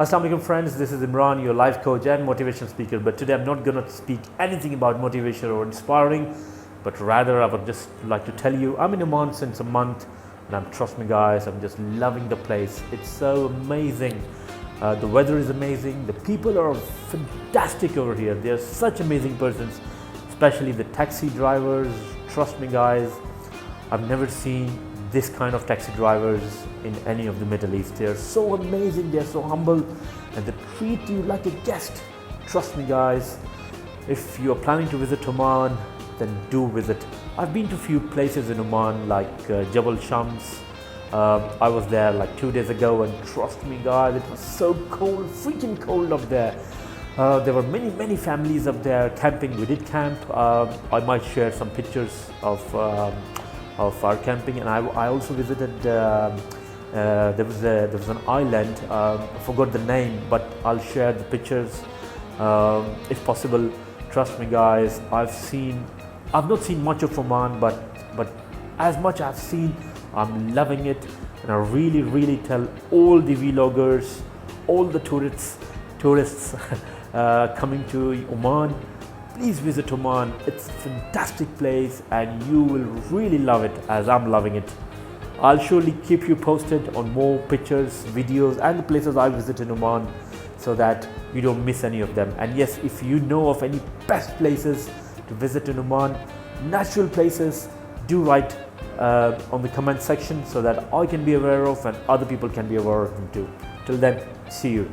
Assalamu alaikum friends, this is Imran, your life coach and motivational speaker. But today I'm not going to speak anything about motivation or inspiring, but rather I would just like to tell you I'm in Oman since a month, and trust me guys, I'm just loving the place. It's so amazing. The weather is amazing, the people are fantastic over here. They are such amazing persons, especially the taxi drivers. Trust me guys, I've never seen this kind of taxi drivers in any of the Middle East. They are so amazing, they are so humble, and they treat you like a guest. Trust me guys, if you are planning to visit Oman, then do visit. I've been to few places in Oman like Jabal Shams. I was there like 2 days ago, and trust me guys, it was so cold, freaking cold up there. There were many families up there camping. We did camp. I might share some pictures of our camping, and I also visited there was an island, I forgot the name, but I'll share the pictures if possible. Trust me guys, I've not seen much of Oman, but as much I've seen, I'm loving it. And I really tell all the vloggers, all the tourists coming to Oman, please visit Oman. It's a fantastic place and you will really love it as I'm loving it. I'll surely keep you posted on more pictures, videos and the places I visit in Oman, so that you don't miss any of them. And yes, if you know of any best places to visit in Oman, natural places, do write on the comment section so that I can be aware of and other people can be aware of them too. Till then, see you.